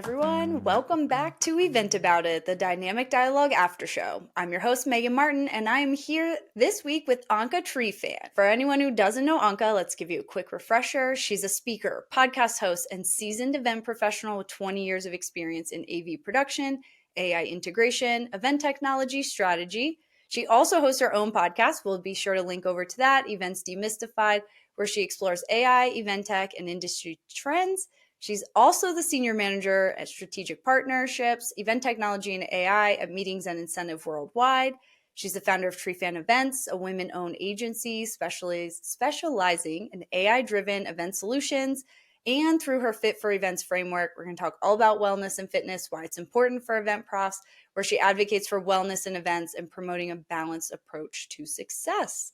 everyone. Welcome back to Event About It, the Dynamic Dialogue After Show. I'm your host, Megan Martin, and I am here this week with Anca Trifan. For anyone who doesn't know Anca, let's give you a quick refresher. She's a speaker, podcast host, and seasoned event professional with 20 years of experience in AV production, AI integration, event technology, strategy. She also hosts her own podcast. We'll be sure to link over to that, Events Demystified, where she explores AI, event tech, and industry trends. She's also the senior manager at strategic partnerships, event technology, and AI at Meetings and Incentive Worldwide. She's the founder of Trifan Events, a women-owned agency specializing in AI-driven event solutions. And through her Fit for Events framework, we're going to talk all about wellness and fitness, why it's important for event profs, where she advocates for wellness in events and promoting a balanced approach to success.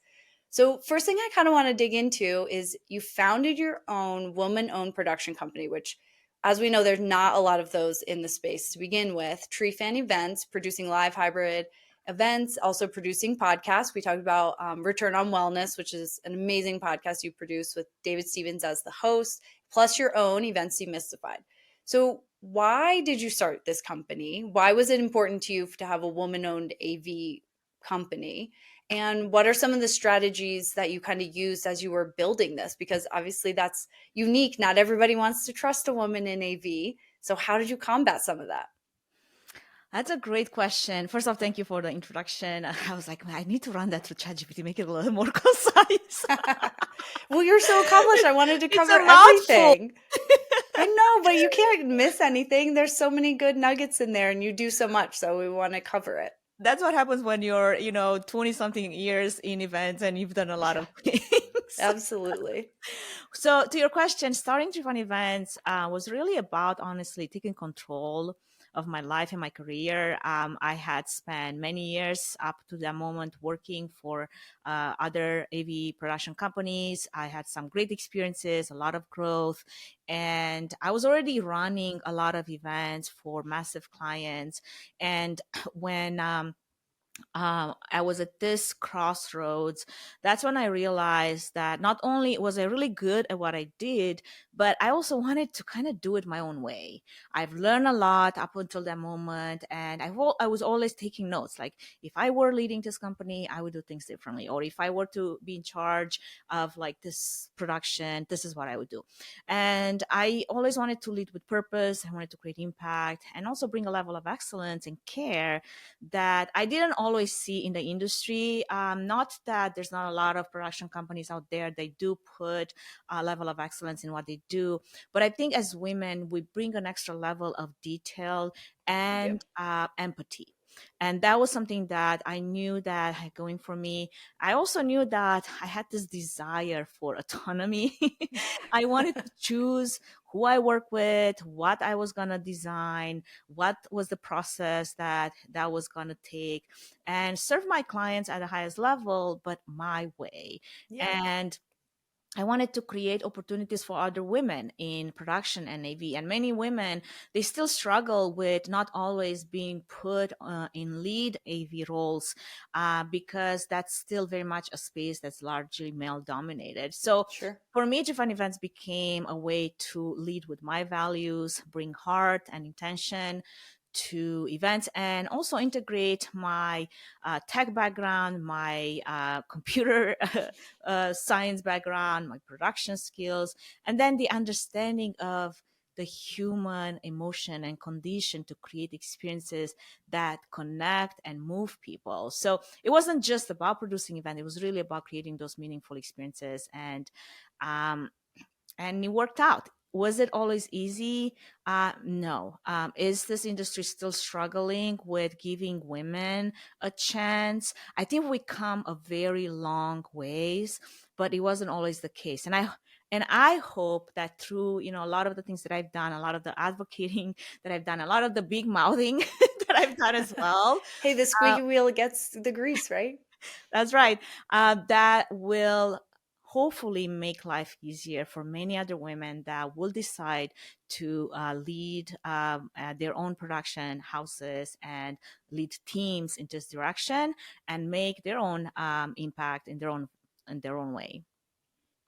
So first thing I kind of want to dig into is you founded your own woman-owned production company, which, as we know, there's not a lot of those in the space to begin with. Trifan Events, producing live hybrid events, also producing podcasts. We talked about Return on Wellness, which is an amazing podcast you produce with David Stevens as the host, plus your own Events Demystified. So why did you start this company? Why was it important to you to have a woman-owned AV company? And what are some of the strategies that you kind of used as you were building this? Because obviously that's unique. Not everybody wants to trust a woman in AV. So how did you combat some of that? That's a great question. First off, thank you for the introduction. I was like, I need to run that through ChatGPT, make it a little more concise. Well, you're so accomplished. I wanted to It's cover a mouthful. everything. I know, but you can't miss anything. There's so many good nuggets in there and you do so much. So we want to cover it. That's what happens when you're, 20 something years in events and you've done a lot of things. Absolutely. So to your question, starting Trifan Events was really about honestly taking control of my life and my career. I had spent many years up to that moment working for other AV production companies. I had some great experiences, a lot of growth, and I was already running a lot of events for massive clients. And when I was at this crossroads. That's when I realized that not only was I really good at what I did, but I also wanted to kind of do it my own way. I've learned a lot up until that moment, and I was always taking notes. Like if I were leading this company, I would do things differently, or if I were to be in charge of like this production, this is what I would do. And I always wanted to lead with purpose. I wanted to create impact and also bring a level of excellence and care that I didn't always see in the industry. Not that there's not a lot of production companies out there. They do put a level of excellence in what they do. But I think as women, we bring an extra level of detail and empathy. And that was something that I knew that had going for me. I also knew that I had this desire for autonomy. I wanted to choose who I work with, what I was going to design, what was the process that was going to take, and serve my clients at the highest level, but my way. Yeah. And I wanted to create opportunities for other women in production and AV. And many women, they still struggle with not always being put in lead AV roles because that's still very much a space that's largely male dominated. So Sure. for me, Trifan Events became a way to lead with my values, bring heart and intention to events, and also integrate my tech background, my computer science background, my production skills, and then the understanding of the human emotion and condition to create experiences that connect and move people. So it wasn't just about producing events; it was really about creating those meaningful experiences, um, and it worked out. Was it always easy? No. Is this industry still struggling with giving women a chance? I think we come a very long ways, but it wasn't always the case. And I hope that through a lot of the things that I've done, a lot of the advocating that I've done, a lot of the big mouthing that I've done as well. Hey, the uh, squeaky wheel gets the grease, right? that's right. That will hopefully make life easier for many other women that will decide to lead their own production houses and lead teams in this direction and make their own impact in their own way.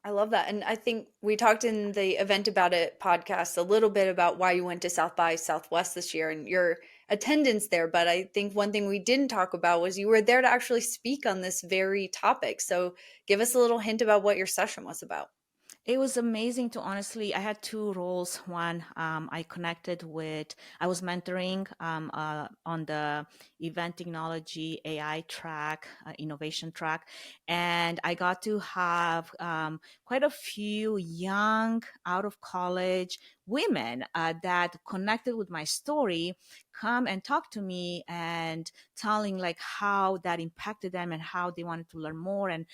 I love that. And I think we talked in the Event About It podcast a little bit about why you went to South by Southwest this year and your attendance there. But I think one thing we didn't talk about was you were there to actually speak on this very topic. So give us a little hint about what your session was about. It was amazing to honestly. I had two roles. One, I connected with, I was mentoring on the event technology AI track, innovation track. And I got to have quite a few young, out of college women that connected with my story come and talk to me and telling like how that impacted them and how they wanted to learn more and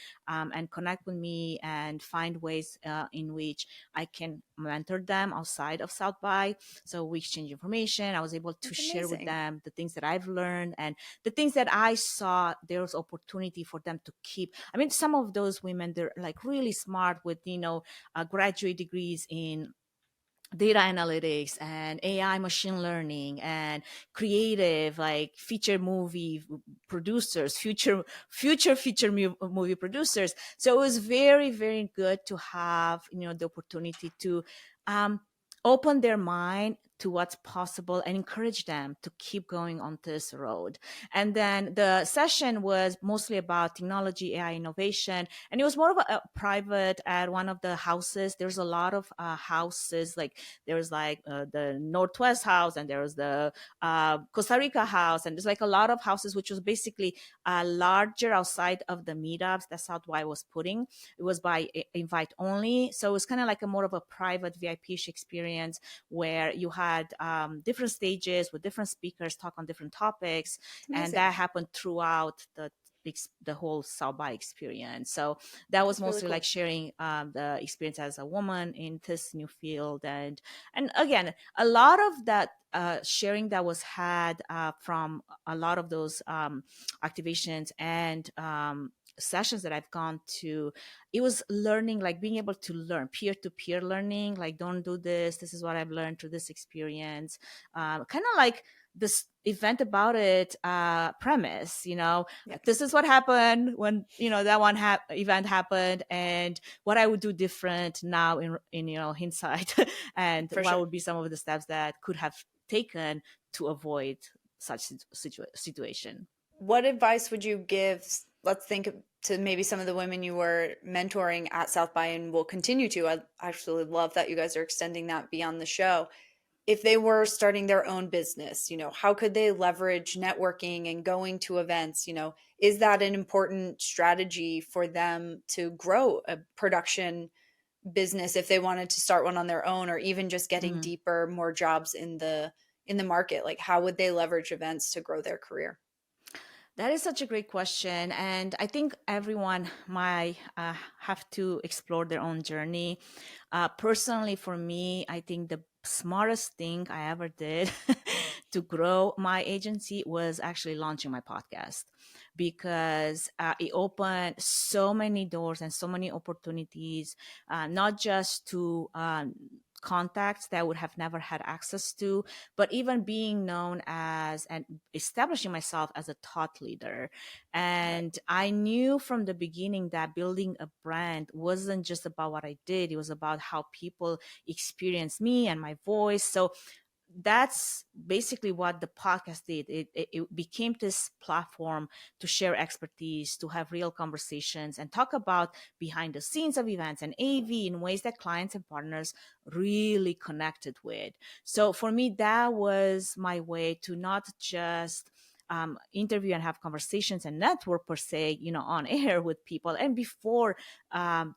connect with me and find ways in which I can mentor them outside of South by. So we exchange information. I was able to That's share with amazing. them the things that I've learned and the things that I saw there was opportunity for them to keep. I mean, some of those women, they're like really smart with, graduate degrees in data analytics and AI machine learning and creative like feature movie producers, future feature movie producers. So it was very, very good to have, the opportunity to um, open their mind to what's possible and encourage them to keep going on this road. And then the session was mostly about technology, AI innovation, and it was more of a private at one of the houses. There's a lot of houses, like there was like the Northwest house, and there was the Costa Rica house, and there's like a lot of houses, which was basically larger outside of the meetups that South Y was putting. It was by invite only, so it was kind of like a more of a private VIP-ish experience where you had different stages with different speakers talk on different topics, It's and amazing. that happened throughout the whole South by experience. So that was That's really mostly like cool. sharing the experience as a woman in this new field, and again, a lot of that sharing that was had from a lot of those activations and sessions that I've gone to, it was learning, like being able to learn peer-to-peer learning, like don't do this. This is what I've learned through this experience. Kind of like this event about it premise, Yeah, this is what happened when that one event happened, and what I would do different now in hindsight, and for what sure. would be some of the steps that could have taken to avoid such situation. What advice would you give, let's think to maybe some of the women you were mentoring at South by and will continue to? I actually love that you guys are extending that beyond the show. If they were starting their own business, how could they leverage networking and going to events? Is that an important strategy for them to grow a production business if they wanted to start one on their own, or even just getting Mm. deeper, more jobs in the market? Like, how would they leverage events to grow their career? That is such a great question. And I think everyone might have to explore their own journey. Personally, for me, I think the smartest thing I ever did to grow my agency was actually launching my podcast, because it opened so many doors and so many opportunities, not just to contacts that I would have never had access to, but even being known as and establishing myself as a thought leader. Right. And I knew from the beginning that building a brand wasn't just about what I did, it was about how people experience me and my voice. So that's basically what the podcast did. It became this platform to share expertise, to have real conversations, and talk about behind the scenes of events and AV in ways that clients and partners really connected with. So for me, that was my way to not just interview and have conversations and network per se, on air with people. And before,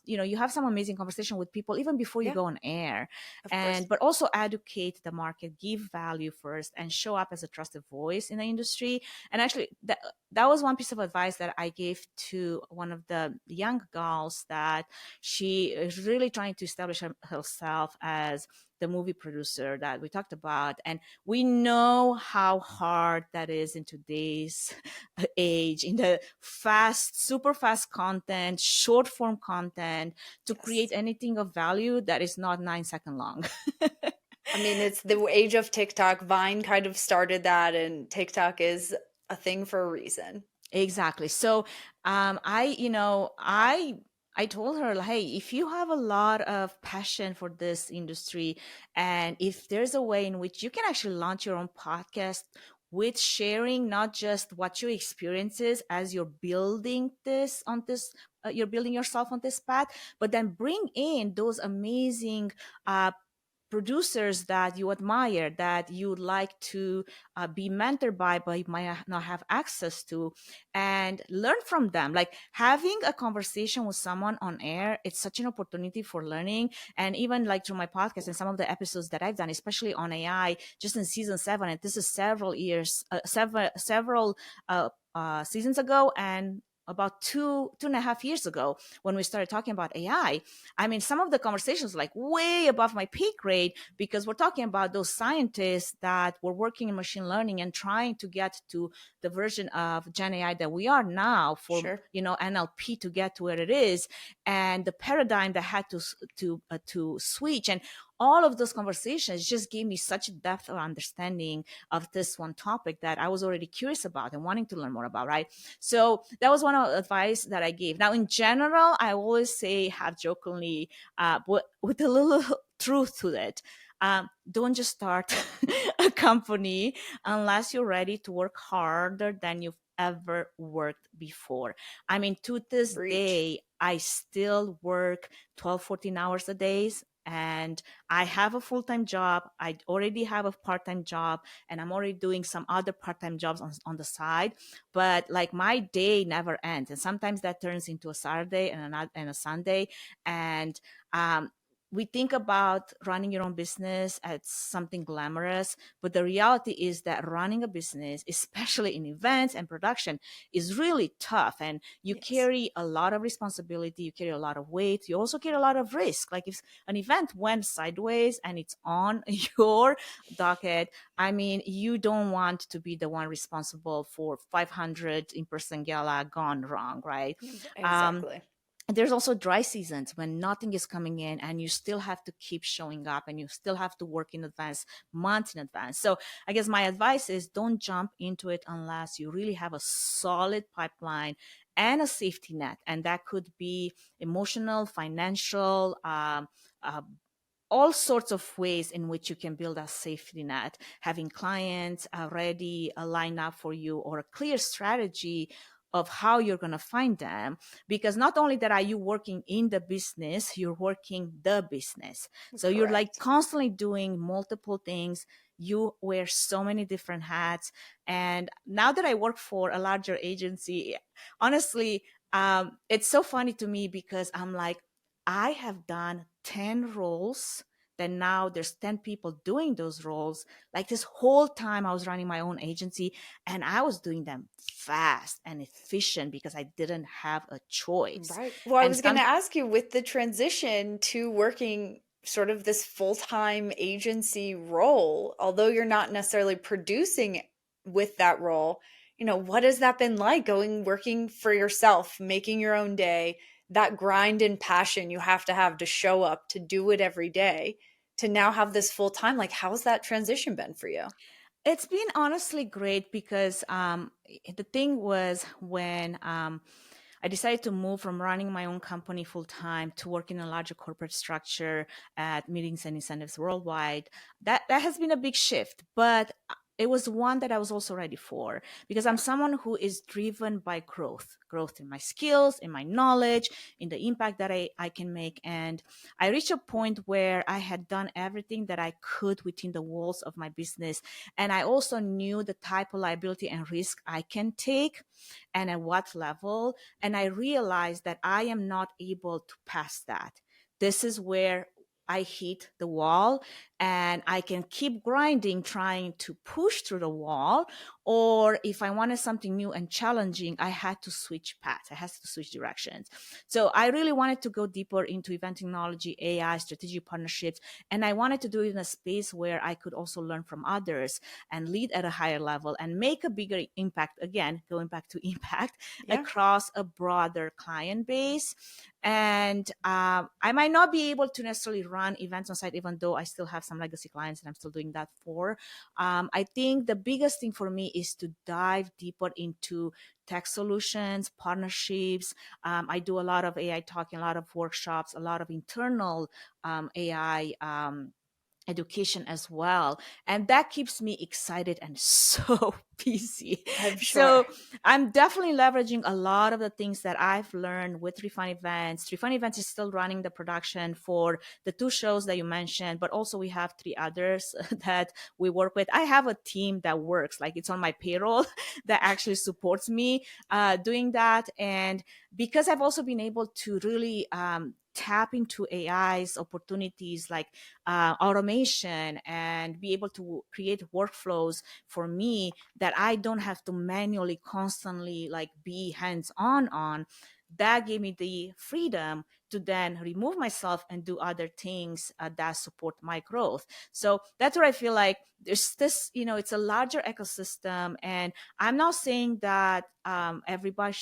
you have some amazing conversation with people even before you Yeah, go on air, of course. and but also educate the market, give value first, and show up as a trusted voice in the industry. And actually, that was one piece of advice that I gave to one of the young girls, that she is really trying to establish herself as the movie producer that we talked about. And we know how hard that is in today's age, in the super fast content, short form content, to create Yes. anything of value that is not 9 second long. I mean, it's the age of TikTok. Vine kind of started that, and TikTok is a thing for a reason. Exactly. So, I I told her, hey, if you have a lot of passion for this industry, and if there's a way in which you can actually launch your own podcast with sharing not just what your experiences as you're building this on this, you're building yourself on this path, but then bring in those amazing uh, producers that you admire, that you would like to be mentored by, but you might not have access to, and learn from them. Like having a conversation with someone on air, it's such an opportunity for learning. And even like through my podcast and some of the episodes that I've done, especially on AI, just in season 7, and this is several years, several seasons ago, and about 2.5 years ago when we started talking about AI. I mean, some of the conversations like way above my pay grade, because we're talking about those scientists that were working in machine learning and trying to get to the version of Gen AI that we are now for, Sure. NLP to get to where it is, and the paradigm that had to switch. And all of those conversations just gave me such a depth of understanding of this one topic that I was already curious about and wanting to learn more about, right? So that was one of the advice that I gave. Now, in general, I always say, have jokingly, but with a little truth to it. Don't just start a company unless you're ready to work harder than you've ever worked before. I mean, to this Breach. day, I still work 12, 14 hours a day. And I have a full-time job. I already have a part-time job, and I'm already doing some other part-time jobs on the side. But like my day never ends, and sometimes that turns into a Saturday and a Sunday. And we think about running your own business as something glamorous, but the reality is that running a business, especially in events and production, is really tough. And you Yes. carry a lot of responsibility, you carry a lot of weight, you also carry a lot of risk. Like if an event went sideways and it's on your docket, I mean, you don't want to be the one responsible for 500 in-person gala gone wrong, right? Um, Exactly. there's also dry seasons when nothing is coming in and you still have to keep showing up and you still have to work in advance, months in advance. So I guess my advice is don't jump into it unless you really have a solid pipeline and a safety net. And that could be emotional, financial, uh, all sorts of ways in which you can build a safety net, having clients already lined up for you, or a clear strategy of how you're going to find them. Because not only that are you working in the business, you're working the business. So you're like Correct. constantly doing multiple things. You wear so many different hats. And now that I work for a larger agency, honestly, it's so funny to me because I'm like, I have done 10 roles. Then now there's 10 people doing those roles. Like this whole time I was running my own agency, and I was doing them fast and efficient because I didn't have a choice. Right. Well, I And was going to some ask you, with the transition to working sort of this full-time agency role, although you're not necessarily producing with that role, what has that been like, going working for yourself, making your own day, that grind and passion you have to show up to do it every day, to now have this full time? Like, how's that transition been for you? It's been honestly great because the thing was when I decided to move from running my own company full time to work in a larger corporate structure at meetings and incentives worldwide. That has been a big shift, but it was one that I was also ready for because I'm Yeah. someone who is driven by growth in my skills, in my knowledge, in the impact that I can make. And I reached a point where I had done everything that I could within the walls of my business. And I also knew the type of liability and risk I can take and at what level. And I realized that I am not able to pass that. This is where I hit the wall, and I can keep grinding, trying to push through the wall. Or if I wanted something new and challenging, I had to switch paths. I had to switch directions. So I really wanted to go deeper into event technology, AI, strategic partnerships. And I wanted to do it in a space where I could also learn from others and lead at a higher level and make a bigger impact. Again, going back to impact Yeah. across a broader client base. And I might not be able to necessarily run events on site, even though I still have some legacy clients that I'm still doing that for. I think the biggest thing for me is to dive deeper into tech solutions, partnerships. I do a lot of AI talking, a lot of workshops, a lot of internal AI education as well, and that keeps me excited and so busy. I'm So sure. I'm definitely leveraging a lot of the things that I've learned with Trifan Events. Trifan Events is still running the production for the two shows that you mentioned, but also we have three others that we work with. I have a team that works, like it's on my payroll, that actually supports me doing that. And because I've also been able to really tap into AI's opportunities, like automation, and be able to create workflows for me that I don't have to manually constantly like be hands on, that gave me the freedom to then remove myself and do other things that support my growth. So that's where I feel like there's this, it's a larger ecosystem, and I'm not saying that everybody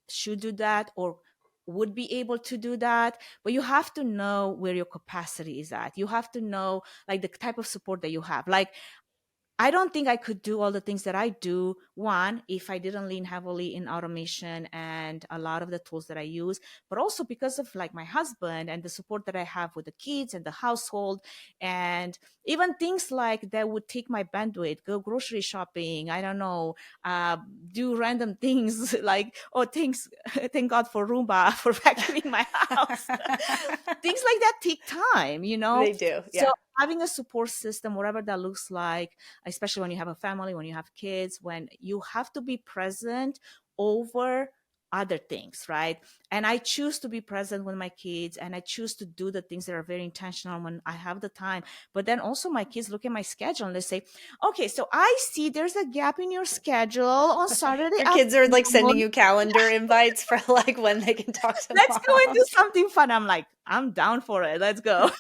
should do that or would be able to do that, but you have to know where your capacity is at. You have to know like the type of support that you have. Like, I don't think I could do all the things that I do, one, if I didn't lean heavily in automation and a lot of the tools that I use, but also because of like my husband and the support that I have with the kids and the household, and even things like that would take my bandwidth, go grocery shopping, I don't know, uh, do random things like, oh, thanks, thank God for Roomba for vacuuming my house. Things like that take time, They do, So yeah. having a support system, whatever that looks like, especially when you have a family, when you have kids, when you have to be present over other things, right? And I choose to be present with my kids, and I choose to do the things that are very intentional when I have the time. But then also my kids look at my schedule and they say, okay, so I see there's a gap in your schedule on Saturday Your kids are like sending afternoon. you calendar invites for like when they can talk to Let's go and mom. do something fun. I'm like, I'm down for it. Let's go.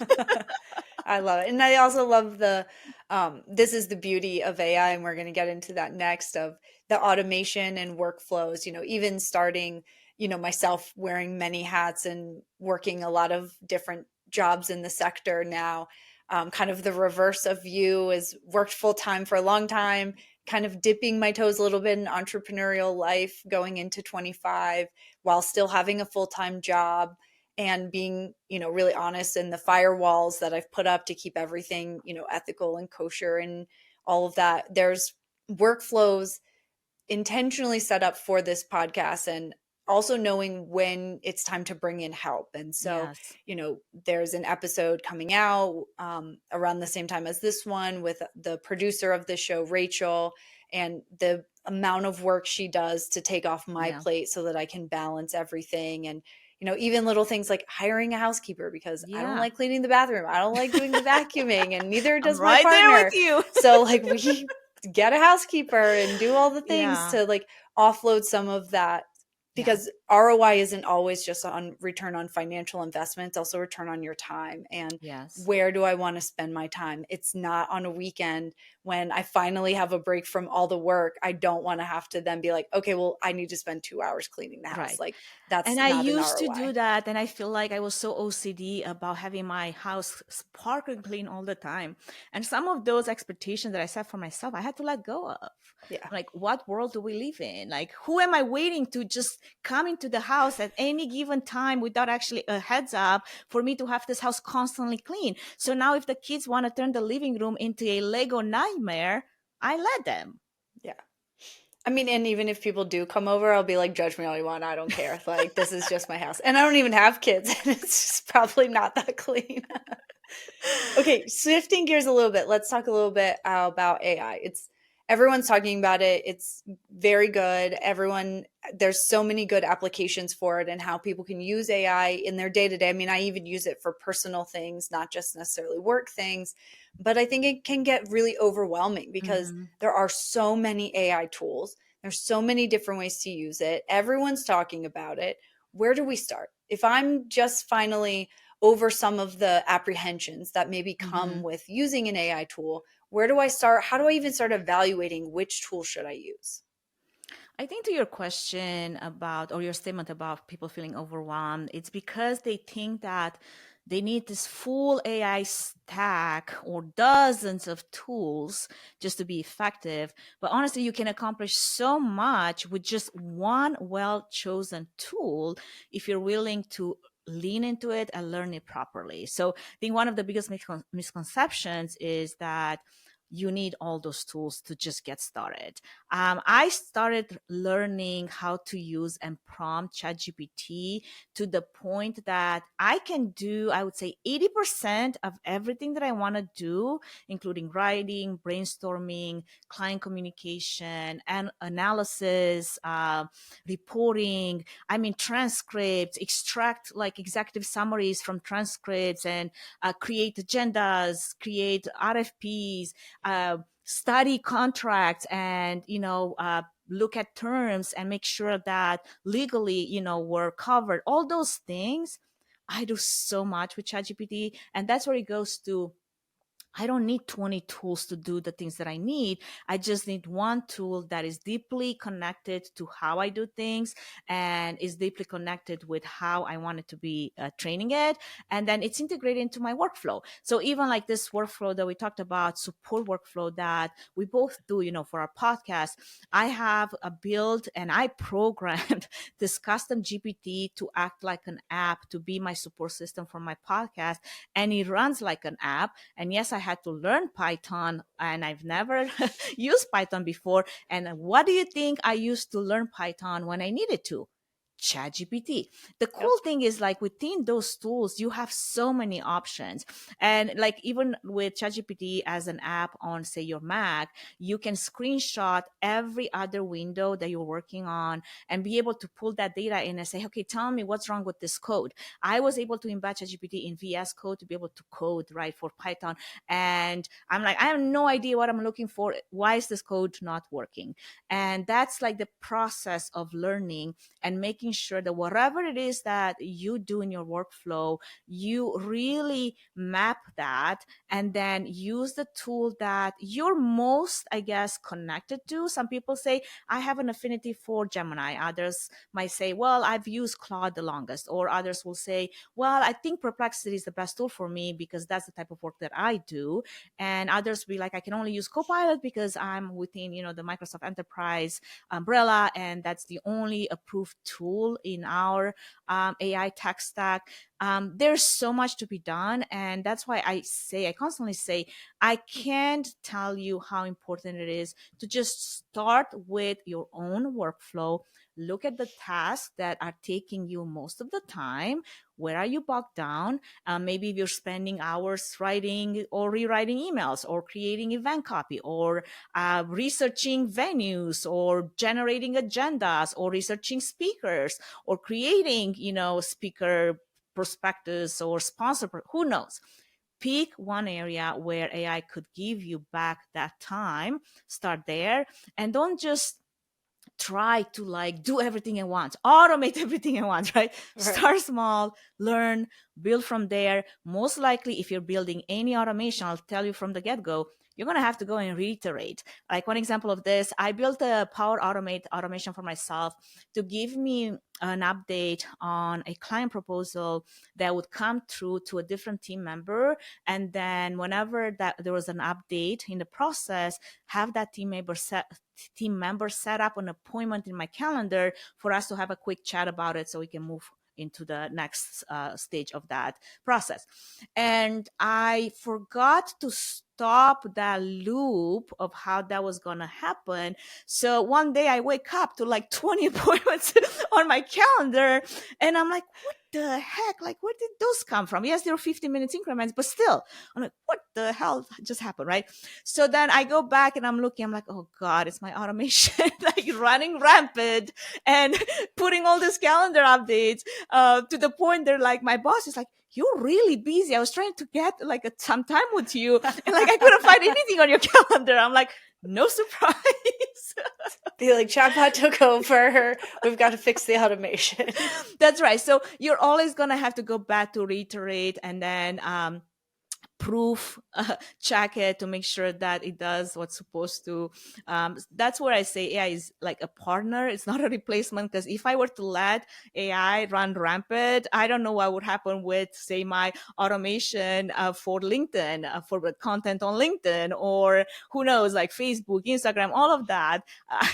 I love it. And I also love this is the beauty of AI, and we're going to get into that next, of the automation and workflows, even starting, myself wearing many hats and working a lot of different jobs in the sector now. Kind of the reverse of you is worked full time for a long time, kind of dipping my toes a little bit in entrepreneurial life going into 25 while still having a full-time job and being, really honest in the firewalls that I've put up to keep everything, ethical and kosher and all of that. There's workflows intentionally set up for this podcast, and also knowing when it's time to bring in help. And so, Yes. there's an episode coming out around the same time as this one with the producer of the show, Rachel, and the amount of work she does to take off my Yeah. plate so that I can balance everything. And, even little things like hiring a housekeeper because I don't Yeah. like cleaning the bathroom. I don't like doing the vacuuming, and neither I'm does my right there with partner. you. So, like, we get a housekeeper and do all the things Yeah. to like offload some of that, Yeah. because ROI isn't always just on return on financial investment, it's also return on your time. And Yes. where do I want to spend my time? It's not on a weekend when I finally have a break from all the work. I don't want to have to then be like, okay, well, I need to spend 2 hours cleaning the house. Right. Like, that's And I not an used to ROI. do that, and I feel like I was so OCD about having my house sparkling clean all the time. And some of those expectations that I set for myself, I had to let go of. Yeah. Like, what world do we live in? Like, who am I waiting to just come into the house at any given time without actually a heads up for me to have this house constantly clean? So now, if the kids want to turn the living room into a Lego nightmare, I let them. Yeah. I mean, and even if people do come over, I'll be like, judge me all you want. I don't care. Like, this is just my house. And I don't even have kids. And it's just probably not that clean. Okay, shifting gears a little bit. Let's talk a little bit about AI. It's everyone's talking about it. It's very good. There's so many good applications for it and how people can use AI in their day to day. I mean, I even use it for personal things, not just necessarily work things. But I think it can get really overwhelming because Hmm. there are so many AI tools. There's so many different ways to use it. Everyone's talking about it. Where do we start? If I'm just finally over some of the apprehensions that maybe come Hmm. with using an AI tool, where do I start? How do I even start evaluating which tool should I use? I think to your question about, or your statement about people feeling overwhelmed, it's because they think that they need this full AI stack or dozens of tools just to be effective. But honestly, you can accomplish so much with just one well chosen tool if you're willing to lean into it and learn it properly. So I think one of the biggest misconceptions is that you need all those tools to just get started. I started learning how to use and prompt ChatGPT to the point that I can do, I would say, 80% of everything that I want to do, including writing, brainstorming, client communication, and analysis, reporting. I mean, transcripts, extract like executive summaries from transcripts, and create agendas, create RFPs, study contracts, and look at terms and make sure that legally we're covered. All those things I do so much with ChatGPT, and that's where it goes to. I don't need 20 tools to do the things that I need. I just need one tool that is deeply connected to how I do things and is deeply connected with how I want it to be training it. And then it's integrated into my workflow. So even like this workflow that we talked about, support workflow that we both do, for our podcast, I have a build and I programmed this custom GPT to act like an app to be my support system for my podcast. And it runs like an app. And yes, I had to learn Python, and I've never used Python before. And what do you think I used to learn Python when I needed to? ChatGPT. The Yep. cool thing is, like, within those tools, you have so many options. And like even with ChatGPT as an app on, say, your Mac, you can screenshot every other window that you're working on and be able to pull that data in and say, okay, tell me what's wrong with this code. I was able to embed ChatGPT in VS Code to be able to code, right, for Python. And I'm like, I have no idea what I'm looking for. Why is this code not working? And that's like the process of learning and making sure that whatever it is that you do in your workflow, you really map that and then use the tool that you're most, I guess, connected to. Some people say, I have an affinity for Gemini. Others might say, well, I've used Claude the longest. Or others will say, well, I think Perplexity is the best tool for me because that's the type of work that I do. And others will be like, I can only use Copilot because I'm within, the Microsoft Enterprise umbrella, and that's the only approved tool in our AI tech stack. There's so much to be done, and that's why I constantly say, I can't tell you how important it is to just start with your own workflow. Look at the tasks that are taking you most of the time. Where are you bogged down? Maybe if you're spending hours writing or rewriting emails or creating event copy or researching venues or generating agendas or researching speakers or creating, speaker prospectus or sponsor, who knows? Pick one area where AI could give you back that time, start there, and don't just try to like do everything at once, automate everything at once, right? Right. Start small, learn, build from there. Most likely, if you're building any automation, I'll tell you from the get-go, you're going to have to go and reiterate. Like one example of this, I built a Power Automate automation for myself to give me an update on a client proposal that would come through to a different team member. And then whenever that there was an update in the process, have that team member set up an appointment in my calendar for us to have a quick chat about it so we can move into the next stage of that process. And I forgot to stop that loop of how that was going to happen. So one day I wake up to like 20 appointments on my calendar, and I'm like, what the heck? Like, where did those come from? Yes, there were 15 minutes increments, but still, I'm like, what the hell just happened, right? So then I go back and I'm looking, I'm like, oh God, it's my automation like running rampant and putting all these calendar updates to the point they're like, my boss is like, you're really busy. I was trying to get like some time with you, and like I couldn't find anything on your calendar. I'm like, no surprise. Be like, chatbot took over. We've got to fix the automation. That's right. So you're always going to have to go back to reiterate and then proof check it to make sure that it does what's supposed to. That's where I say AI is like a partner. It's not a replacement, because if I were to let AI run rampant, I don't know what would happen with, say, my automation for LinkedIn, for the content on LinkedIn, or who knows, like Facebook, Instagram, all of that.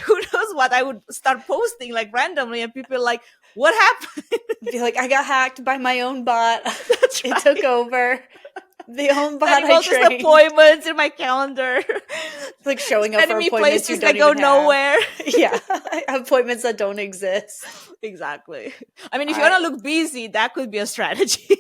Who knows what I would start posting like randomly, and people like, what happened? Be like, I got hacked by my own bot. That's It took right. over. The own bot Setting I all these trained. appointments in my calendar, It's like showing up for sending me appointments you places that don't go even have. nowhere. Yeah, appointments that don't exist. Exactly. I mean, if you want I, to look busy, that could be a strategy.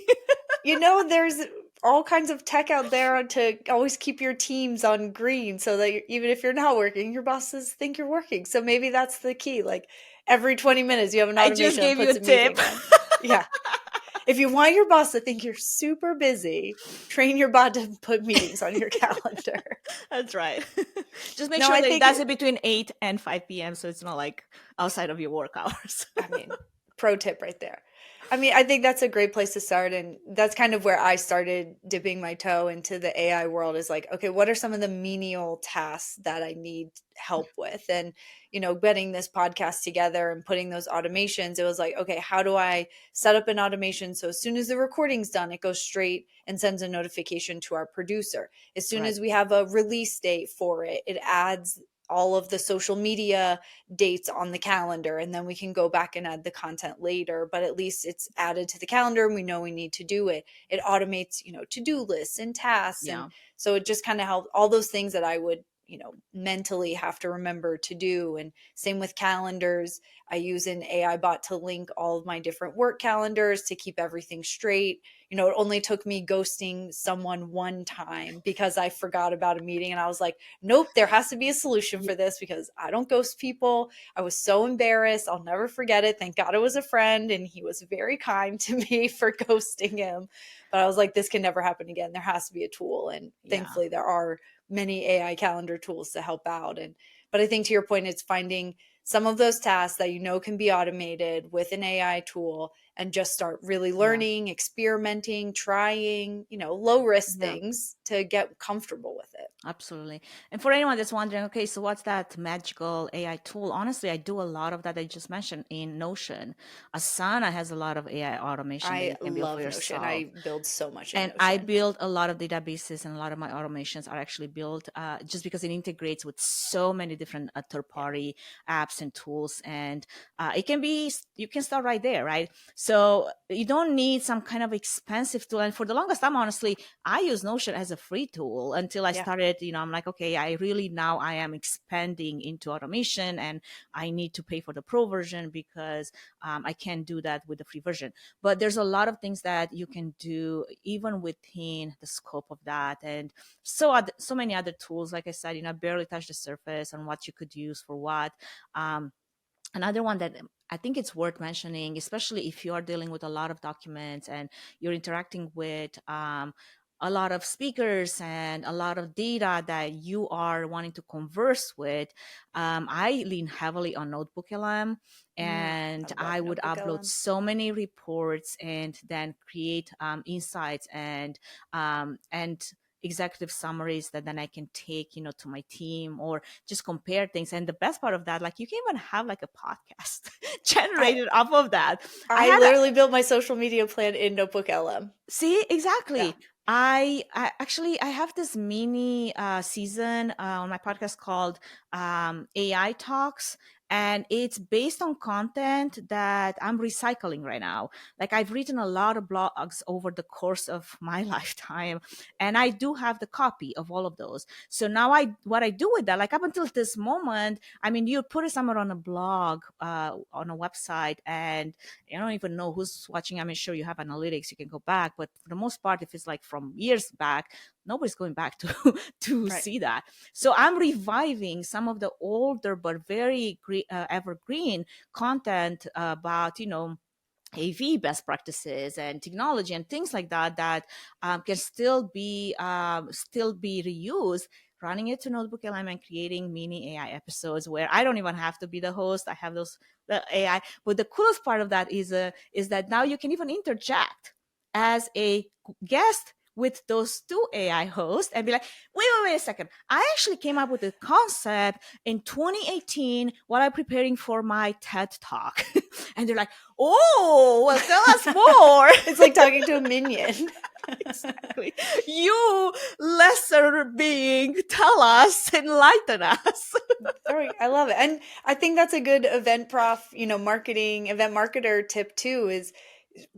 there's all kinds of tech out there to always keep your teams on green so that even if you're not working, your bosses think you're working. So maybe that's the key. Like every 20 minutes, you have an I just automation that gave you a puts a tip. meeting on. Yeah. If you want your boss to think you're super busy, train your bot to put meetings on your calendar. That's right. Just make No, sure I that it think does it between 8 and 5 p.m. so it's not like outside of your work hours. I mean, pro tip right there. I mean, I think that's a great place to start. And that's kind of where I started dipping my toe into the AI world is like, okay, what are some of the menial tasks that I need help with? And, getting this podcast together and putting those automations, it was like, okay, how do I set up an automation so as soon as the recording's done, it goes straight and sends a notification to our producer. As soon Right. as we have a release date for it, it adds all of the social media dates on the calendar, and then we can go back and add the content later, but at least it's added to the calendar and we know we need to do it. It automates to-do lists and tasks, and Yeah. so it just kind of helped all those things that I would mentally have to remember to do. And same with calendars, I use an AI bot to link all of my different work calendars to keep everything straight. It only took me ghosting someone one time because I forgot about a meeting, and I was like, nope, there has to be a solution for this because I don't ghost people. I was so embarrassed. I'll never forget it. Thank God it was a friend and he was very kind to me for ghosting him. But I was like, this can never happen again. There has to be a tool. And Yeah. thankfully, there are many AI calendar tools to help out. But I think to your point, it's finding some of those tasks that can be automated with an AI tool and just start really Yeah. learning, experimenting, trying, low risk Yeah. things to get comfortable with it. Absolutely. And for anyone that's wondering, okay, so what's that magical AI tool? Honestly, I do a lot of that I just mentioned in Notion. Asana has a lot of AI automation that I you can build for love Notion. yourself. I build so much in And I Notion. build a lot of databases, and a lot of my automations are actually built just because it integrates with so many different third Yeah. party apps and tools. And you can start right there, right? So you don't need some kind of expensive tool. And for the longest time, honestly, I use Notion as a free tool until I Yeah. started, I'm like, okay, now I am expanding into automation, and I need to pay for the pro version because I can't do that with the free version. But there's a lot of things that you can do even within the scope of that, and so many other tools. Like I said, I barely touched the surface on what you could use for what. um, Another one that I think it's worth mentioning, especially if you are dealing with a lot of documents and you're interacting with a lot of speakers and a lot of data that you are wanting to converse with. I lean heavily on Notebook LM, I and love I would Notebook upload LM. so many reports and then create insights and executive summaries that then I can take, to my team, or just compare things. And the best part of that, like, you can even have like a podcast I generated off of that. I I had a literally built my social media plan in Notebook LM. See, Yeah. exactly. I actually I have this mini season on my podcast called AI Talks, and it's based on content that I'm recycling right now. Like, I've written a lot of blogs over the course of my lifetime, and I do have the copy of all of those. So now what I do with that, like, up until this moment, I mean, you put it somewhere on a blog, on a website, and you don't even know who's watching. I mean, sure, you have analytics, you can go back, but for the most part, if it's like from years back, nobody's going back to to Right. see that. So I'm reviving some of the older but very evergreen content about, AV best practices and technology and things like that that can still be reused. Running it to Notebook LM and creating mini AI episodes where I don't even have to be the host. I have the AI. But the coolest part of that is that now you can even interject as a guest with those two AI hosts and be like, wait a second. I actually came up with the concept in 2018 while I'm preparing for my TED talk. And they're like, oh, well, tell us more. It's like talking to a minion. Exactly. You lesser being, tell us, enlighten us. Sorry, I love it. And I think that's a good event prof, marketing, event marketer tip too, is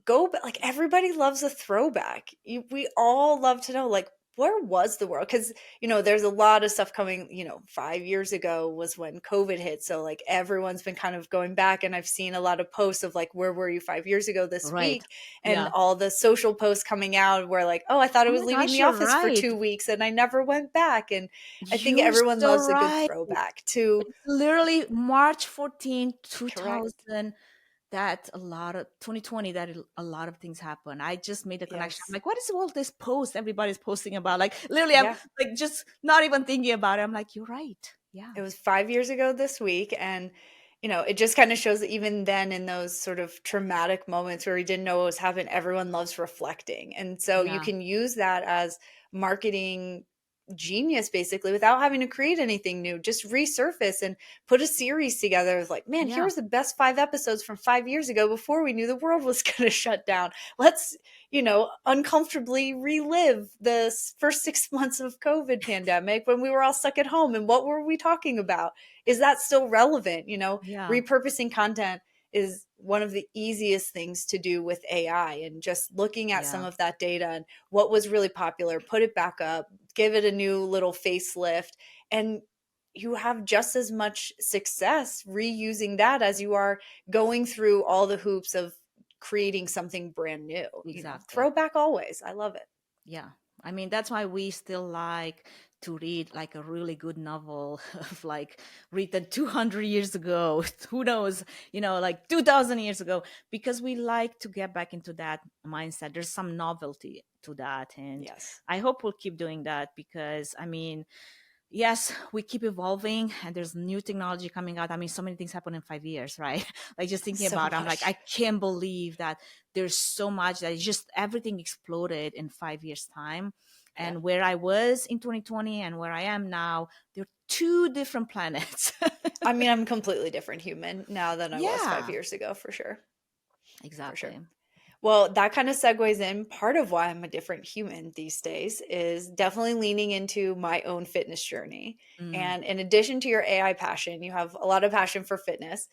go back. Like everybody loves a throwback. We all love to know, like, where was the world? Because, there's a lot of stuff coming, 5 years ago was when COVID hit. So like everyone's been kind of going back, and I've seen a lot of posts of like, where were you 5 years ago this Right. week? And Yeah. all the social posts coming out where like, oh, I thought I Oh was my leaving gosh, the you're office for right. 2 weeks and I never went back. And I think You're everyone so loves a good right. throwback to It's literally March 14, correct. 2000. That a lot of 2020, that a lot of things happen. I just made a connection. I'm Yes. like, what is all this post everybody's posting about? Like literally, I'm Yeah. like just not even thinking about it. I'm like, you're right. Yeah. It was 5 years ago this week. And, it just kind of shows that even then, in those sort of traumatic moments where we didn't know what was happening, everyone loves reflecting. And so you Yeah. can use that as marketing genius, basically, without having to create anything new. Just resurface and put a series together of like, man, here Yeah. was the best 5 episodes from 5 years ago before we knew the world was going to shut down. Let's, uncomfortably relive the first 6 months of COVID pandemic when we were all stuck at home, and what were we talking about? Is that still relevant? Yeah. Repurposing content is one of the easiest things to do with AI, and just looking at some Yeah. of that data and what was really popular, put it back up, give it a new little facelift, and you have just as much success reusing that as you are going through all the hoops of creating something brand new. Exactly. Throwback always. I love it. Yeah. I mean, that's why we still like to read like a really good novel of like written 200 years ago. Who knows, like 2000 years ago, because we like to get back into that mindset. There's some novelty to that. And Yes. I hope we'll keep doing that because, I mean, yes, we keep evolving and there's new technology coming out. I mean, so many things happen in 5 years, right? Like just thinking So about it, I'm like, I much. can't believe that there's so much that just everything exploded in 5 years' time. Yeah. And where I was in 2020 and where I am now, they're two different planets. I mean, I'm a completely different human now than I was five Yeah, years ago, for sure. For sure. exactly. Well, that kind of segues in. Part of why I'm a different human these days is definitely leaning into my own fitness journey. Mm, And in addition to your AI passion, you have a lot of passion for fitness.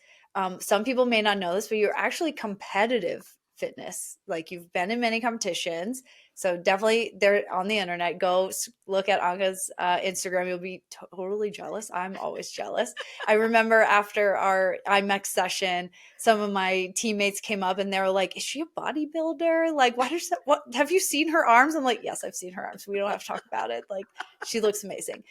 Some people may not know this, but you're actually competitive fitness. Like you've been in many competitions. So definitely there on the internet, go look at Anca's Instagram. You'll be totally jealous. I'm always jealous. I remember after our IMEX session, some of my teammates came up and they were like, "Is she a bodybuilder? Like, why does that? What have you seen her arms?" I'm like, "Yes, I've seen her arms. We don't have to talk about it. Like, she looks amazing."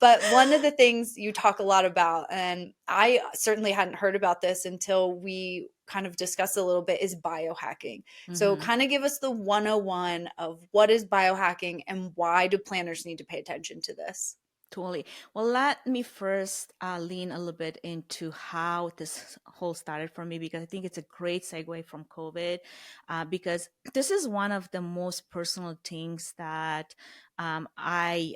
But one of the things you talk a lot about, and I certainly hadn't heard about this until we kind of discussed a little bit, is biohacking. So, hmm. kind of give us the 101 of what is biohacking and why do planners need to pay attention to this? Totally. Well, let me first lean a little bit into how this whole started for me because I think it's a great segue from COVID because this is one of the most personal things that I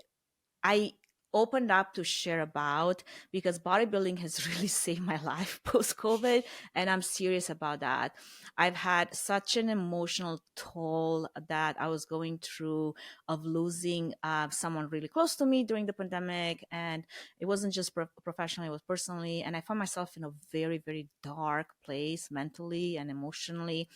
opened up to share about because bodybuilding has really saved my life post COVID. And I'm serious about that. I've had such an emotional toll that I was going through of losing someone really close to me during the pandemic. And it wasn't just professionally, it was personally. And I found myself in a very, very dark place mentally and emotionally.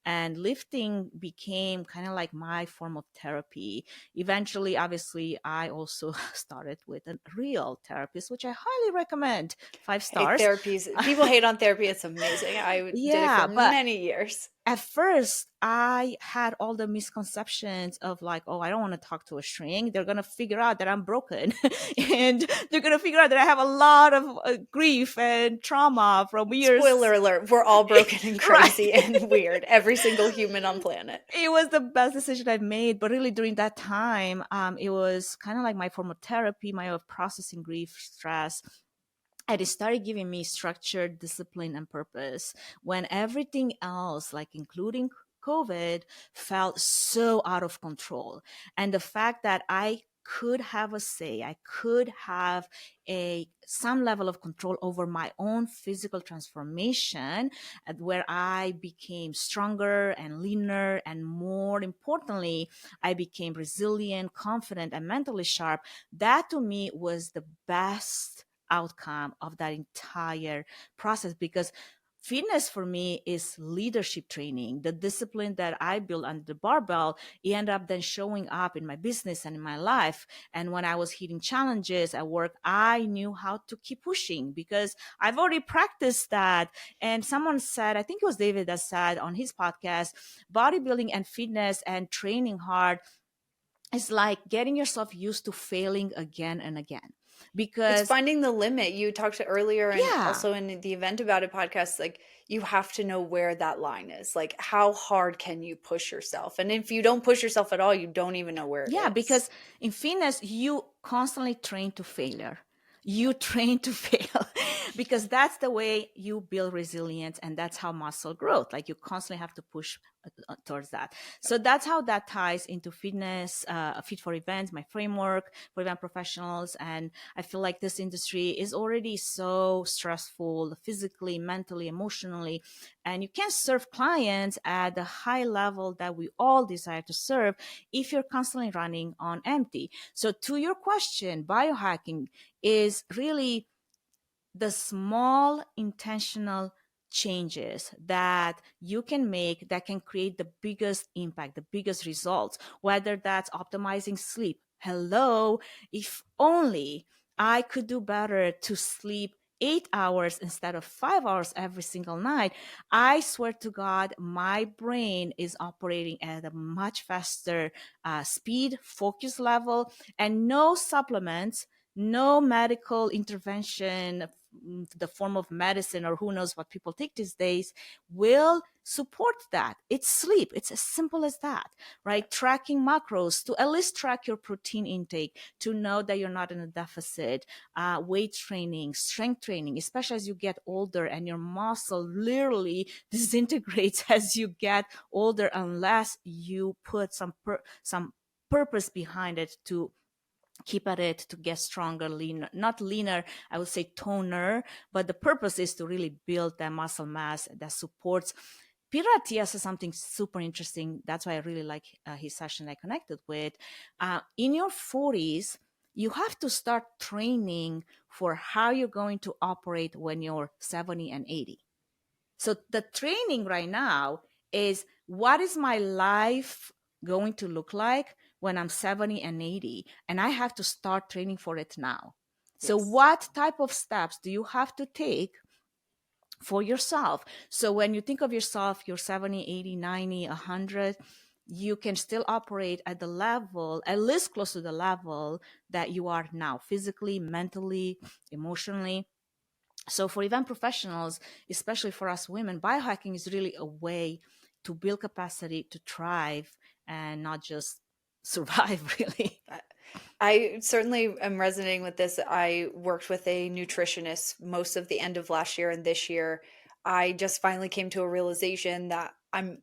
And lifting became kind of like my form of therapy. Eventually, obviously, I also started with a real therapist, which I highly recommend. Five Hey, stars. therapies. People hate on therapy. It's amazing. I did it for Yeah, but many years. at first I had all the misconceptions of like, oh, I don't want to talk to a shrink. They're going to figure out that I'm broken and they're going to figure out that I have a lot of grief and trauma from years. Spoiler alert, we're all broken and Right. crazy and weird. Every single human on planet. It was the best decision I've made. But really, during that time, it was kind of like my form of therapy, my way of processing grief, stress. And it started giving me structure, discipline, and purpose when everything else, like including COVID felt so out of control. And the fact that I could have a say, I could have some level of control over my own physical transformation, where I became stronger and leaner, and more importantly, I became resilient, confident, and mentally sharp. That to me was the best outcome of that entire process, because fitness for me is leadership training. The discipline that I built under the barbell, it ended up then showing up in my business and in my life. And when I was hitting challenges at work, I knew how to keep pushing because I've already practiced that. And someone said, I think it was David that said on his podcast, bodybuilding and fitness and training hard is like getting yourself used to failing again and again. It's Because, finding the limit. You talked earlier and yeah, also in the Event About It podcast, like you have to know where that line is. Like how hard can you push yourself? And if you don't push yourself at all, you don't even know where yeah, it is. because in fitness, you constantly train to failure. You train to fail because that's the way you build resilience, and that's how muscle growth. Like you constantly have to push towards that. So that's how that ties into fitness, fit for events, my framework for event professionals. And I feel like this industry is already so stressful physically, mentally, emotionally, and you can't serve clients at the high level that we all desire to serve if you're constantly running on empty. So to your question, biohacking is really the small intentional changes that you can make that can create the biggest impact, the biggest results, whether that's optimizing sleep. Hello, if only I could do better to sleep 8 hours instead of 5 hours every single night. I swear to God, my brain is operating at a much faster speed, focus level, and no supplements, no medical intervention, the form of medicine or who knows what people take these days, will support that. It's sleep. It's as simple as that, right? Tracking macros to at least track your protein intake to know that you're not in a deficit. Weight training, strength training, especially as you get older and your muscle literally disintegrates as you get older unless you put some purpose behind it to keep at it, to get stronger, leaner, not leaner, I would say toner, but the purpose is to really build that muscle mass that supports. Peter Attia says something super interesting. That's why I really like his session I connected with. In your 40s, you have to start training for how you're going to operate when you're 70 and 80. So the training right now is, what is my life going to look like when I'm 70 and 80? And I have to start training for it now. So Yes. what type of steps do you have to take for yourself? So when you think of yourself, you're 70, 80, 90, 100, you can still operate at the level, at least close to the level that you are now, physically, mentally, emotionally. So for event professionals, especially for us women, biohacking is really a way to build capacity to thrive and not just survive, really. I certainly am resonating with this. I worked with a nutritionist most of the end of last year and this year. I just finally came to a realization that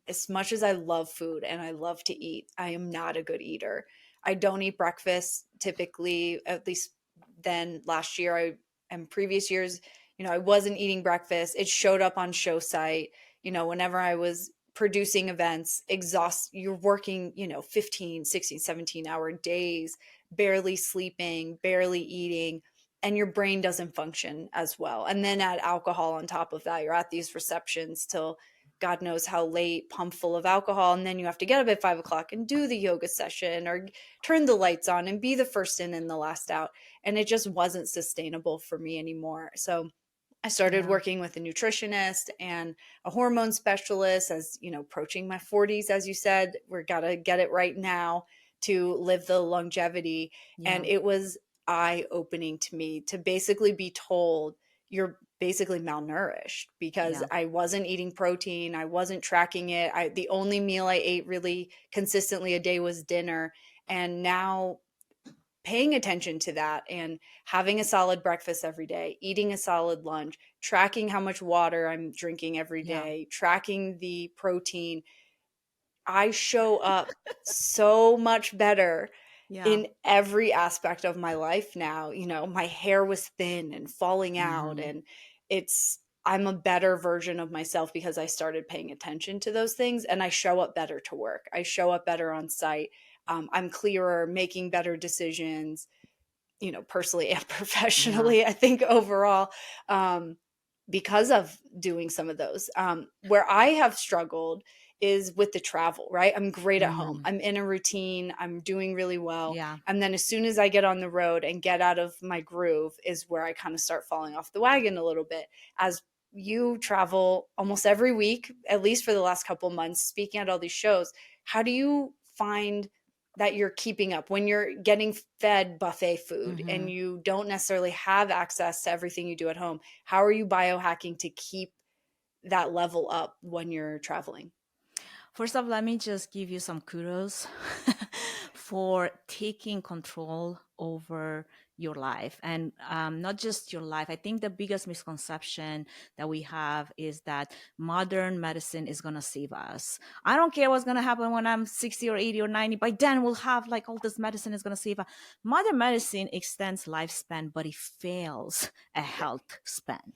as much as I love food and I love to eat, I am not a good eater. I don't eat breakfast typically, at least then last year and previous years, I wasn't eating breakfast. It showed up on show site, whenever I was producing events, you're working, 15, 16, 17-hour days, barely sleeping, barely eating, and your brain doesn't function as well. And then add alcohol on top of that. You're at these receptions till God knows how late, pumped full of alcohol. And then you have to get up at 5 o'clock and do the yoga session or turn the lights on and be the first in and the last out. And it just wasn't sustainable for me anymore. So I started Yeah, working with a nutritionist and a hormone specialist as, approaching my 40s, as you said, we're got to get it right now to live the longevity. And yeah, it was eye opening to me to basically be told you're basically malnourished because yeah, I wasn't eating protein. I wasn't tracking it. The only meal I ate really consistently a day was dinner. And now paying attention to that and having a solid breakfast every day, eating a solid lunch, tracking how much water I'm drinking every yeah. day, tracking the protein. I show up so much better Yeah. in every aspect of my life now. My hair was thin and falling out, Hmm. and I'm a better version of myself because I started paying attention to those things, and I show up better to work. I show up better on site. I'm clearer, making better decisions, personally and Yeah. professionally, I think overall, um, because of doing some of those. Where I have struggled is with the travel, right? I'm great at home. Mm. I'm in a routine. I'm doing really well. Yeah. And then as soon as I get on the road and get out of my groove is where I kind of start falling off the wagon a little bit. As you travel almost every week, at least for the last couple months, speaking at all these shows, how do you find that you're keeping up when you're getting fed buffet food and Hmm. you don't necessarily have access to everything you do at home? How are you biohacking to keep that level up when you're traveling? First off, let me just give you some kudos for taking control over your life, and not just your life. I think the biggest misconception that we have is that modern medicine is going to save us. I don't care what's going to happen when I'm 60 or 80 or 90. By then, we'll have like all this medicine is going to save us. Modern medicine extends lifespan, but it fails a Yeah, health span.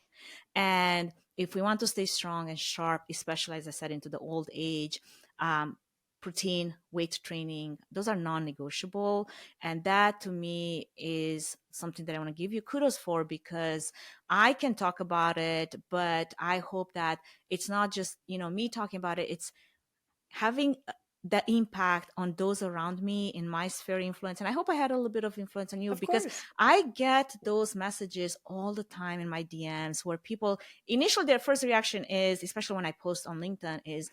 And if we want to stay strong and sharp, especially as I said, into the old age, um, protein, weight training, those are non-negotiable. And that to me is something that I want to give you kudos for, because I can talk about it, but I hope that it's not just, me talking about it. It's having the impact on those around me in my sphere of influence. And I hope I had a little bit of influence on you, of because course. I get those messages all the time in my DMs where people initially their first reaction is, especially when I post on LinkedIn, is,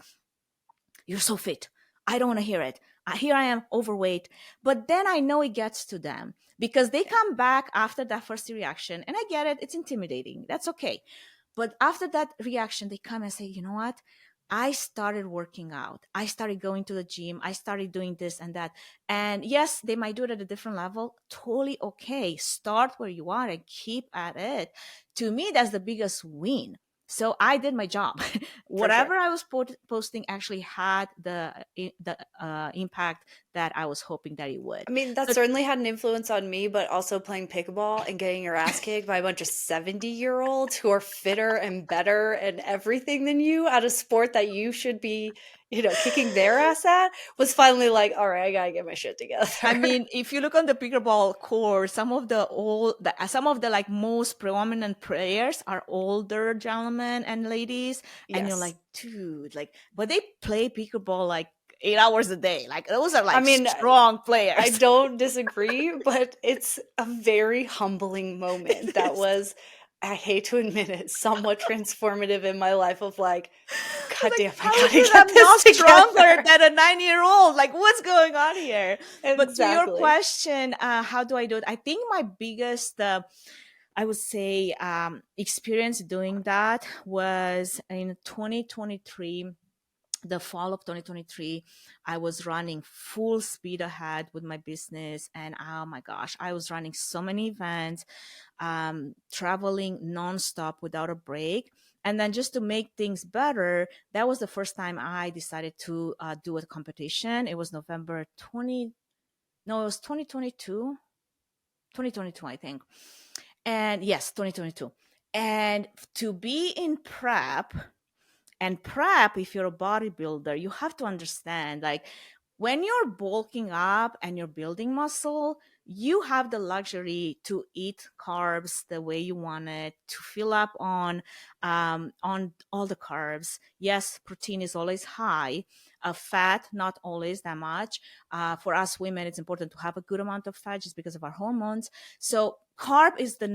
"You're so fit. I don't want to hear it. Here I am overweight." But then I know it gets to them because they Yeah, come back after that first reaction. And I get it. It's intimidating. That's okay. But after that reaction, they come and say, "You know what? I started working out. I started going to the gym. I started doing this and that." And yes, they might do it at a different level. Totally okay. Start where you are and keep at it. To me, that's the biggest win. So I did my job. for Whatever sure. I was posting actually had the impact that I was hoping that it would. I mean, that So certainly had an influence on me, but also playing pickleball and getting your ass kicked by a bunch of 70-year-olds who are fitter and better and everything than you at a sport that you should be, kicking their ass at was finally like, all right, I gotta get my shit I together. mean, if you look on the pickleball court, some of the like most predominant players are older gentlemen and ladies, and you're Yes. like, dude, like, but they play pickleball like 8 hours a day. Like those are I like mean, strong I players. don't disagree, but it's a very humbling moment It that is. was, I hate to admit it, somewhat transformative in my life of like, I was God like, damn, I how is gotta it get I'm this not stronger together. than a 9 year old? Like, what's going on here? But to your Exactly. question, how do I do it? I think my biggest, I would say, experience doing that was in 2023, the fall of 2023. I was running full speed ahead with my business, and oh my gosh, I was running so many events, traveling nonstop without a break. And then just to make things better, that was the first time I decided to do a competition. It was November 20, no, it was 2022, 2022, I think. And yes, 2022. And to be in prep, and prep, if you're a bodybuilder, you have to understand, like, when you're bulking up and you're building muscle, you have the luxury to eat carbs the way you want it, to fill up on all the carbs. Yes, protein is always high, fat not always that much. For us women, it's important to have a good amount of fat just because of our hormones. So carb is the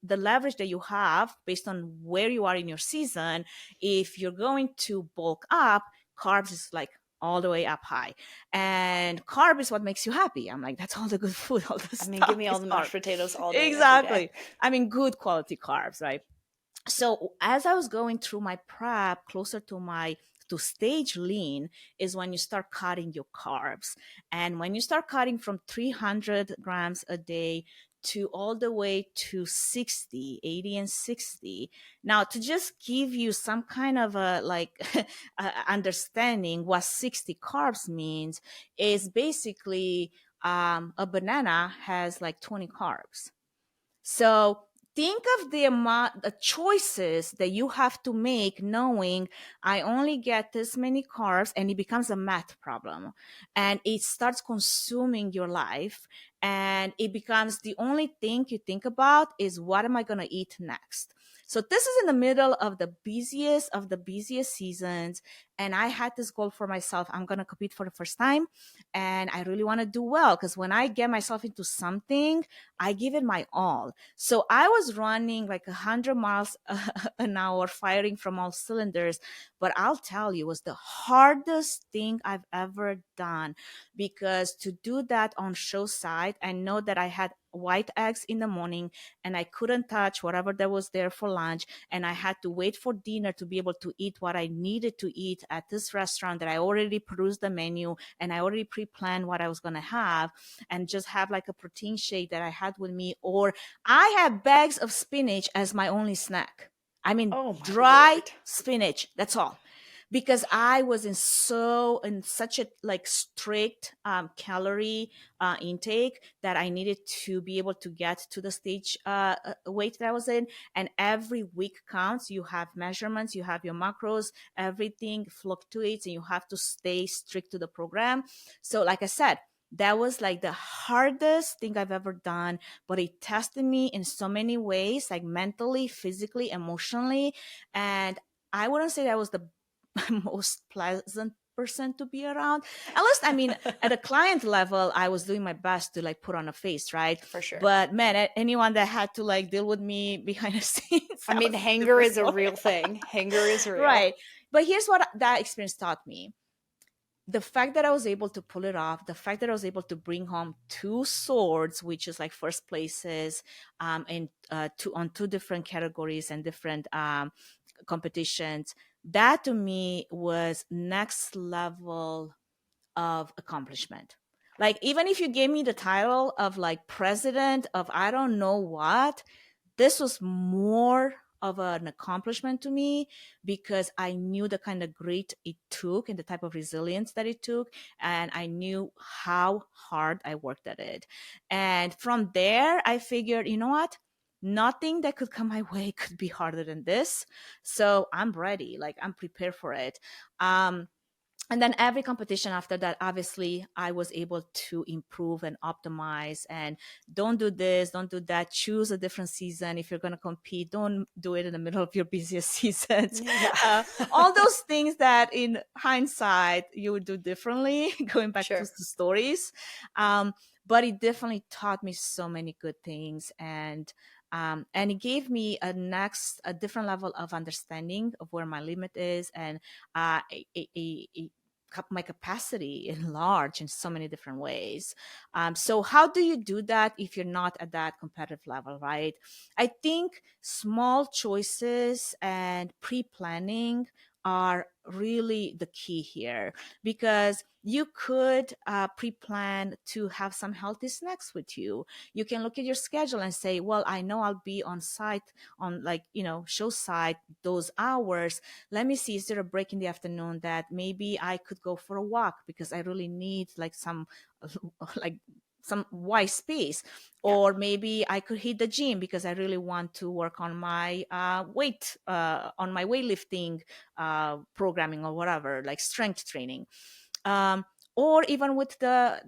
leverage that you have based on where you are in your season. If you're going to bulk up, carbs is like all the way up high. And carb is what makes you happy. I'm like, that's all the good food, all the I mean, give stuff me all is the carb. mashed potatoes all day, every day. Exactly. I mean, good quality carbs, right? So as I was going through my prep, closer to my to stage lean is when you start cutting your carbs. And when you start cutting from 300 grams a day to all the way to 60, 80, and 60. Now, to just give you some kind of a like understanding what 60 carbs means is basically a banana has like 20 carbs. So think of the amount, the choices that you have to make, knowing I only get this many carbs, and it becomes a math problem, and it starts consuming your life, and it becomes the only thing you think about is what am I going to eat next. So this is in the middle of the busiest seasons, and I had this goal for myself. I'm going to compete for the first time, and I really want to do well, because when I get myself into something, I give it my all. So I was running like 100 miles an hour, firing from all cylinders. But I'll tell you, it was the hardest thing I've ever done, because to do that on show side, I know that I had white eggs in the morning, and I couldn't touch whatever that was there for lunch. And I had to wait for dinner to be able to eat what I needed to eat at this restaurant that I already produced the menu, and I already pre-planned what I was going to have, and just have like a protein shake that I had with me. Or I had bags of spinach as my only snack. I mean, Oh my dry Lord. spinach. That's all. Because I was in such a like strict calorie intake, that I needed to be able to get to the stage weight that I was in. And every week counts. You have measurements, you have your macros, everything fluctuates, and you have to stay strict to the program. So, like I said, that was like the hardest thing I've ever done, but it tested me in so many ways, like mentally, physically, emotionally. And I wouldn't say that was the most pleasant person to be around. At least, I mean, at a client level, I was doing my best to like put on a face, right? For sure. But man, anyone that had to like deal with me behind the scenes, I that mean, was a hanger different is a story. real thing. Hanger is real. Right. But here's what that experience taught me: the fact that I was able to pull it off, the fact that I was able to bring home two swords, which is like first places, in on two different categories and different competitions, that to me was next level of accomplishment. Like, even if you gave me the title of like president of I don't know what, this was more of an accomplishment to me, because I knew the kind of grit it took and the type of resilience that it took. And I knew how hard I worked at it. And from there, I figured, you know what? Nothing that could come my way could be harder than this. So I'm ready. Like, I'm prepared for it. And then every competition after that, obviously I was able to improve and optimize, and don't do this, don't do that, choose a different season. If you're going to compete, don't do it in the middle of your busiest seasons. Yeah. All those things that in hindsight you would do differently, going back to Sure. the stories. um, but it definitely taught me so many good things. And it gave me a different level of understanding of where my limit is, and my capacity enlarged in so many different ways. So how do you do that if you're not at that competitive level, right? I think small choices and pre-planning are really the key here, because you could pre-plan to have some healthy snacks with you. You can look at your schedule and say, well, I know I'll be on site on, like, show site those hours. Let me see, is there a break in the afternoon that maybe I could go for a walk, because I really need like some like some white space. Yeah. Or maybe I could hit the gym because I really want to work on my on my weightlifting programming, or whatever, like strength training. um, or even with the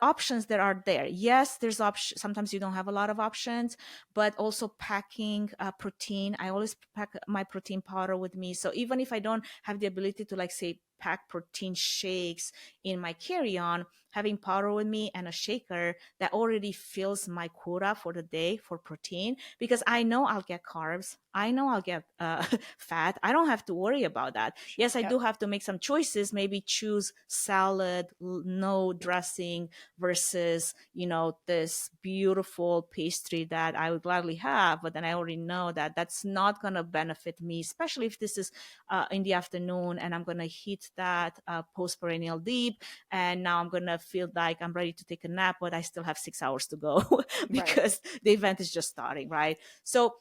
options that are there. Yes, there's options. Sometimes you don't have a lot of options, but also packing protein. I always pack my protein powder with me. So even if I don't have the ability to, like, say, pack protein shakes in my carry-on, having powder with me and a shaker that already fills my quota for the day for protein, because I know I'll get carbs, I know I'll get fat. I don't have to worry about that. Yes, I do Yep. have to make some choices, maybe choose salad, no dressing, versus, this beautiful pastry that I would gladly have, but then I already know that that's not going to benefit me, especially if this is in the afternoon and I'm going to hit that post-perennial deep, and now I'm going to feel like I'm ready to take a nap, but I still have 6 hours to go Right. because the event is just starting, right? So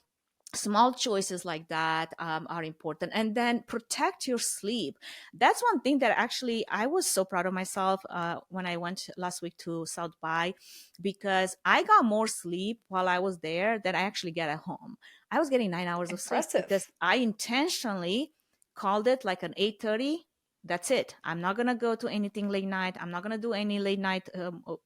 small choices like that are important, and then protect your sleep. That's one thing that actually I was so proud of myself when I went last week to South by, because I got more sleep while I was there than I actually get at home. I was getting 9 hours of sleep because Impressive. I intentionally called it like an 8:30. That's it. I'm not gonna go to anything late night. I'm not gonna do any late night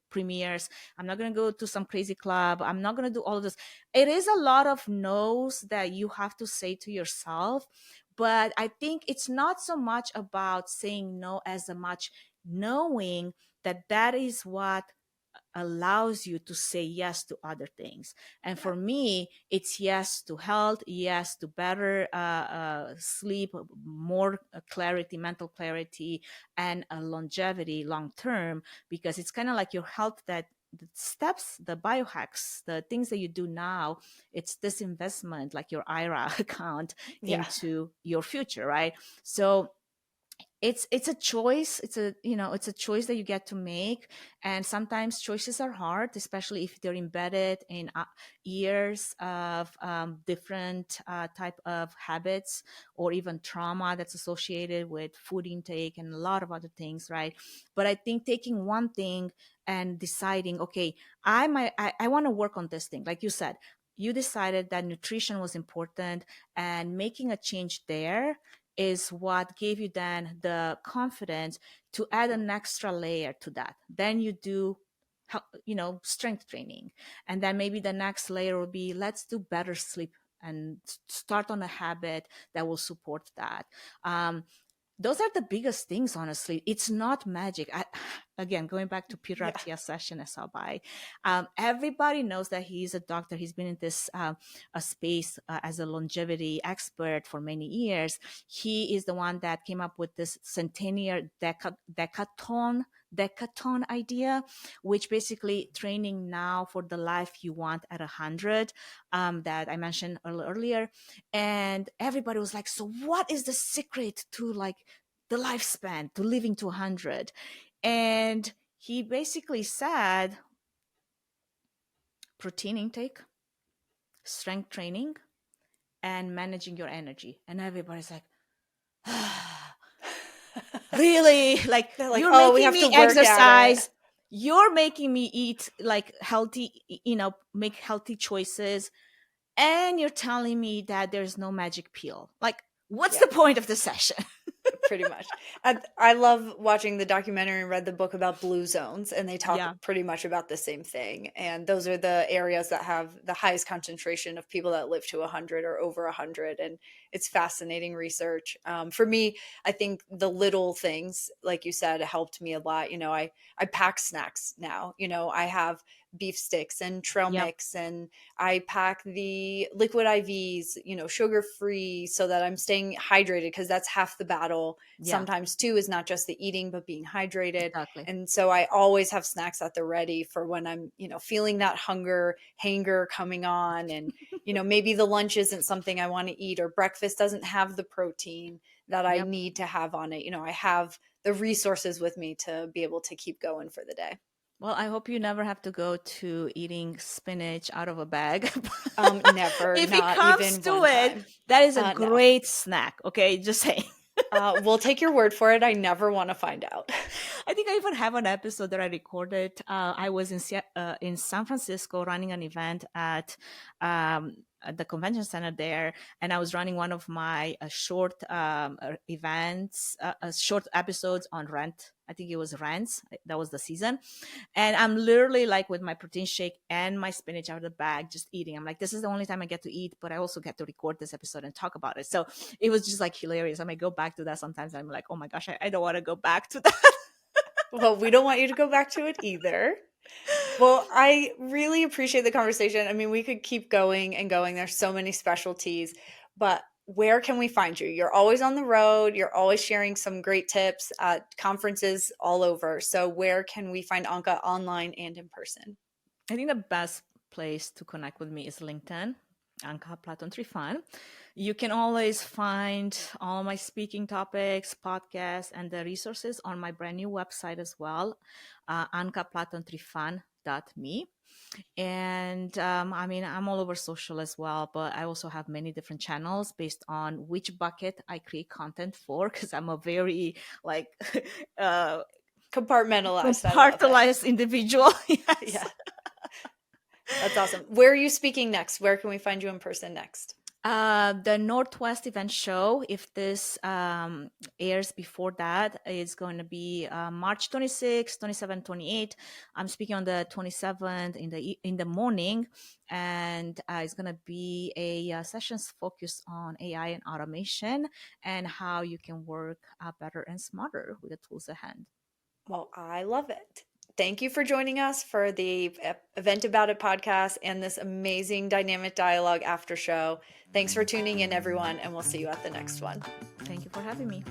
premieres. I'm not gonna go to some crazy club. I'm not gonna do all of this. It is a lot of no's that you have to say to yourself, but I think it's not so much about saying no as much knowing that that is what allows you to say yes to other things. And Yeah. for me, it's yes to health, yes to better sleep, more clarity, mental clarity, and longevity long term, because it's kind of like your health that the steps, the biohacks, the things that you do now, it's this investment, like your IRA account, Yeah. into your future, right? So it's a choice. It's a choice that you get to make, and sometimes choices are hard, especially if they're embedded in years of different type of habits, or even trauma that's associated with food intake and a lot of other things, right? But I think taking one thing and deciding, okay, I want to work on this thing, like you said, you decided that nutrition was important, and making a change there is what gave you then the confidence to add an extra layer to that. Then you do, strength training. And then maybe the next layer will be, let's do better sleep and start on a habit that will support that. Those are the biggest things, honestly. It's not magic. Again, going back to Peter Yeah. Attia's session at Salbai, everybody knows that he's a doctor. He's been in this a space as a longevity expert for many years. He is the one that came up with this centennial decaton idea, which basically training now for the life you want at 100, that I mentioned earlier. And everybody was like, so what is the secret to like the lifespan, to living to 100? And he basically said protein intake, strength training, and managing your energy. And everybody's like, really? Like, They're like, you're oh, we making have to me work at it. exercise, you're making me eat like healthy, make healthy choices, and you're telling me that there's no magic pill. Like, what's Yeah. the point of the session? Pretty much. I love watching the documentary and read the book about blue zones, and they talk Yeah. pretty much about the same thing. And those are the areas that have the highest concentration of people that live to 100 or over 100. And it's fascinating research. For me, I think the little things, like you said, helped me a lot. I pack snacks now. I have beef sticks and trail Yep. mix, and I pack the liquid IVs, sugar free, so that I'm staying hydrated, because that's half the battle. Yeah. Sometimes too is not just the eating, but being hydrated. Exactly. And so I always have snacks at the ready for when I'm, feeling that hanger coming on. And, maybe the lunch isn't something I want to eat, or breakfast doesn't have the protein that I Yep. need to have on it. I have the resources with me to be able to keep going for the day. Well, I hope you never have to go to eating spinach out of a bag. Never, If it not comes even to one it, time. that is a No. great snack. Okay, just saying. We'll take your word for it. I never want to find out. I think I even have an episode that I recorded. I was in San Francisco running an event at the convention center there, and I was running one of my short events, short episodes on rent. I think it was rents. That was the season. And I'm literally like with my protein shake and my spinach out of the bag, just eating. I'm like, this is the only time I get to eat, but I also get to record this episode and talk about it. So it was just like hilarious. I might go back to that sometimes. I'm like, oh my gosh, I don't want to go back to that. Well, we don't want you to go back to it either. Well, I really appreciate the conversation. I mean, we could keep going and going. There's so many specialties, but where can we find you? You're always on the road. You're always sharing some great tips at conferences all over. So where can we find Anca online and in person? I think the best place to connect with me is LinkedIn, Anca Platon Trifan. You can always find all my speaking topics, podcasts, and the resources on my brand new website as well, ancaplatontrifan.me. And I mean, I'm all over social as well, but I also have many different channels based on which bucket I create content for, because I'm a very like uh, Compartmentalized. I love it. compartmentalized individual. Yes. Yeah, that's awesome. Where are you speaking next? Where can we find you in person next? The Northwest Event Show, if this airs before that, is going to be March 26, 27, 28. I'm speaking on the 27th in the morning, and it's going to be a sessions focused on AI and automation and how you can work better and smarter with the tools at hand. Well, I love it. Thank you for joining us for the Event About It podcast and this amazing dynamic dialogue after show. Thanks for tuning in, everyone, and we'll see you at the next one. Thank you for having me.